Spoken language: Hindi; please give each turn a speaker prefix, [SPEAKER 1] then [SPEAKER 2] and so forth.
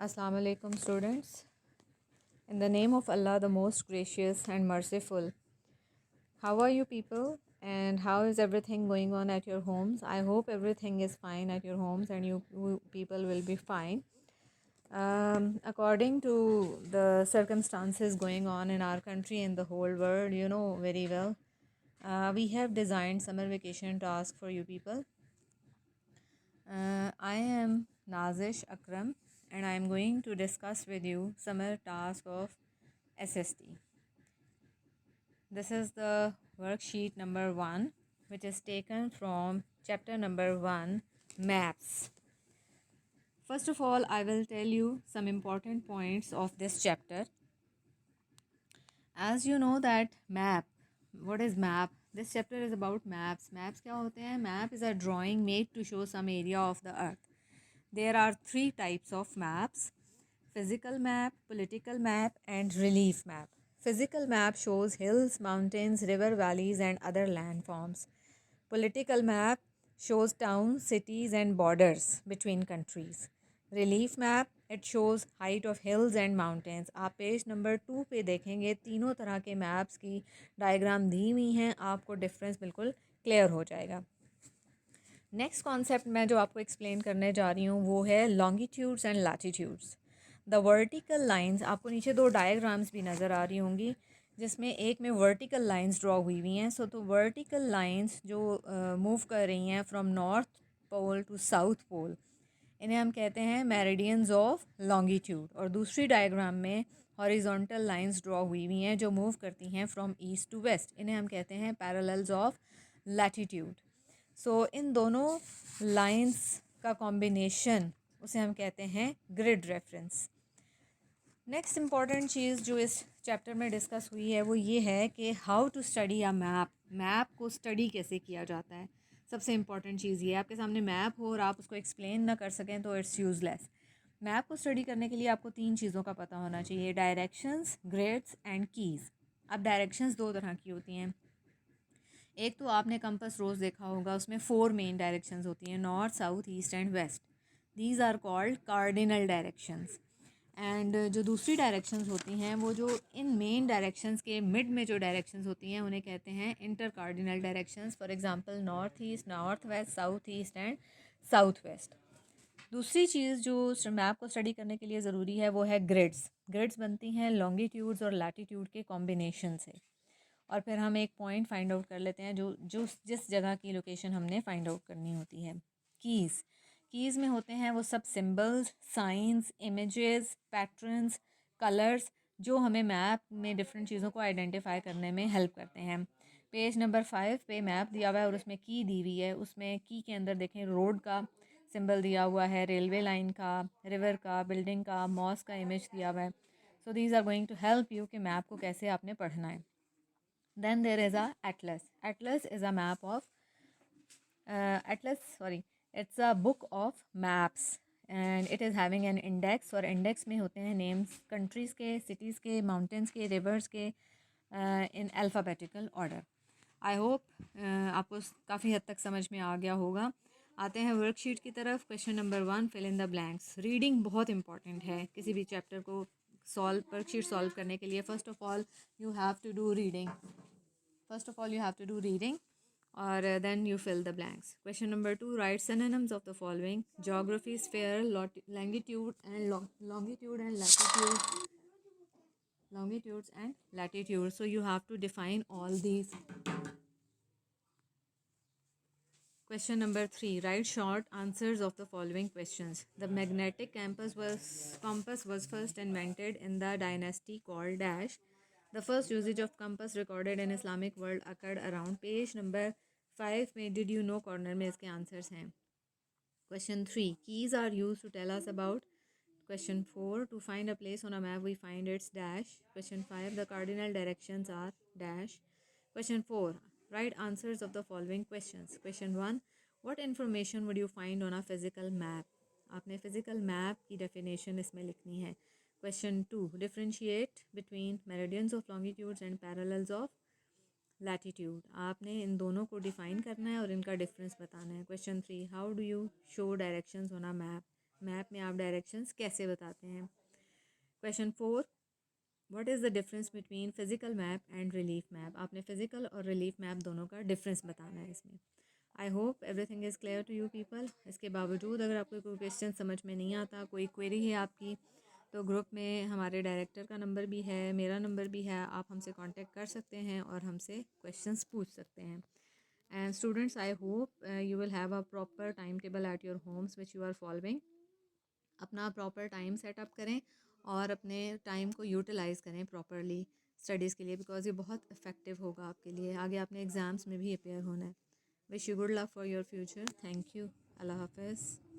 [SPEAKER 1] Assalamu alaikum students. In the name of Allah, the most gracious and merciful. How are you people and how is everything going on at your homes? I hope everything is fine at your homes and you people will be fine. According to the circumstances going on in our country and the whole world, you know very well, we have designed summer vacation task for you people. I am Nazish Akram and I am going to discuss with you summer task of SST. This is the worksheet number 1 which is taken from chapter number 1 maps. First of all, I will tell you some important points of this chapter. As you know that map, what is map? This chapter is about maps. Maps क्या होते हैं? Map is a drawing made to show some area of the earth. There are 3 types of maps: physical map, political map, and relief map. Physical map shows hills, mountains, river valleys, and other landforms. Political map shows towns, cities, and borders between countries. Relief map, it shows height of hills and mountains. आप पेज नंबर 2 पे देखेंगे तीनों तरह के मैप्स की डायग्राम दी हुई हैं, आपको डिफरेंस बिल्कुल क्लियर हो जाएगा. नेक्स्ट कॉन्सेप्ट मैं जो आपको एक्सप्लेन करने जा रही हूँ वो है longitudes and latitudes. The vertical lines, आपको नीचे 2 डायग्राम्स भी नज़र आ रही होंगी जिसमें एक में वर्टिकल लाइंस ड्रॉ हुई हुई हैं. तो वर्टिकल लाइंस जो मूव कर रही हैं from north pole to south pole, इन्हें हम कहते हैं मेरिडियंस ऑफ लॉन्गिट्यूड. और दूसरी डायग्राम में हॉरिजॉन्टल लाइंस ड्रॉ हुई हुई हैं जो मूव करती हैं फ्रॉम ईस्ट टू वेस्ट, इन्हें हम कहते हैं पैरेलल्स ऑफ लैटिट्यूड. सो इन दोनों लाइंस का कॉम्बिनेशन उसे हम कहते हैं ग्रिड रेफरेंस. नेक्स्ट इम्पॉर्टेंट चीज़ जो इस चैप्टर में डिस्कस हुई है वो ये है कि how to study a map. Map को स्टडी कैसे किया जाता है. सबसे इम्पॉर्टेंट चीज़ ये है, आपके सामने मैप हो और आप उसको एक्सप्लेन ना कर सकें तो इट्स यूज़लेस. मैप को स्टडी करने के लिए आपको 3 चीज़ों का पता होना चाहिए: डायरेक्शंस, ग्रिड्स एंड कीज़. अब डायरेक्शंस 2 तरह की होती हैं. एक तो आपने कंपास रोज़ देखा होगा, उसमें 4 मेन डायरेक्शंस होती हैं: north, south, east and west. These are called cardinal directions. And जो दूसरी डायरेक्शंस होती हैं वो जो इन मेन डायरेक्शंस के मिड में जो डायरेक्शंस होती हैं उन्हें कहते हैं inter cardinal directions. For example north east, north west, south east and south west. दूसरी चीज़ जो मैप को स्टडी करने के लिए ज़रूरी है वो है ग्रिड्स. ग्रिड्स बनती हैं लॉन्गिट्यूड्स और लैटिट्यूड के कॉम्बिनेशन से. और फिर हम एक पॉइंट फाइंड आउट कर लेते हैं जो जो जिस जगह की लोकेशन हमने फाइंड आउट करनी होती है. कीज़. कीज़ में होते हैं वो सब symbols, science, images, patterns, colours जो हमें मैप में डिफरेंट चीज़ों को आइडेंटिफाई करने में हेल्प करते हैं. पेज नंबर 5 पे मैप दिया हुआ है और उसमें की दी हुई है. उसमें की के अंदर देखें रोड का सिंबल दिया हुआ है, रेलवे लाइन का, रिवर का, बिल्डिंग का, मॉस का इमेज दिया हुआ है. So these are going to help you कि मैप को कैसे आपने पढ़ना है. Then there is a atlas. Atlas is a map of it's a book of maps and it is having an index. और index में होते हैं names countries के, cities के, mountains के, rivers के in alphabetical order. I hope आपको काफ़ी हद तक समझ में आ गया होगा. आते हैं वर्कशीट की तरफ. Question number 1, fill in the blanks. Reading बहुत इंपॉर्टेंट है किसी भी चैप्टर को वर्कशीट सॉल्व करने के लिए. First of all you have to do reading. First of all, you have to do reading or then you fill the blanks. Question number 2, write synonyms of the following: geography, sphere, longitude and longitude and latitude. Longitudes and latitude. So you have to define all these. Question number 3, write short answers of the following questions. The magnetic compass was first invented in the dynasty called dash. The first usage of compass recorded in Islamic world occurred around. Page number 5 में did you know कॉर्नर में इसके आंसर्स हैं. Question 3, keys are used to tell us about. Question 4, to find a place on a map we find its dash. Question 5, the cardinal directions are dash. Question 4, write answers of the following questions. Question 1, what information would you find on a physical map? आपने physical map की definition इसमें लिखनी है. Question 2, differentiate between meridians of longitudes and parallels of latitude. आपने इन दोनों को define करना है और इनका difference बताना है. Question 3, how do you show directions on a map? Map में आप डायरेक्शंस कैसे बताते हैं। Question 4, what is the difference between physical map and relief map. आपने फिज़िकल और रिलीफ मैप दोनों का डिफरेंस बताना है इसमें। I hope everything is clear to you people. इसके बावजूद अगर आपको कोई क्वेश्चन समझ में नहीं आता, कोई क्वेरी है आपकी, तो ग्रुप में हमारे डायरेक्टर का नंबर भी है, मेरा नंबर भी है, आप हमसे कांटेक्ट कर सकते हैं और हमसे क्वेश्चंस पूछ सकते हैं। And students, I hope you will have a proper time table at your homes which you are following. अपना प्रॉपर टाइम सेटअप करें और अपने टाइम को यूटिलाइज़ करें प्रॉपरली स्टडीज़ के लिए, बिकॉज ये बहुत इफ़ेक्टिव होगा आपके लिए। आगे आपने एग्ज़ाम्स में भी अपेयर होना है। Wish you good luck for your future. Thank you. अल्लाह हाफ़िज़।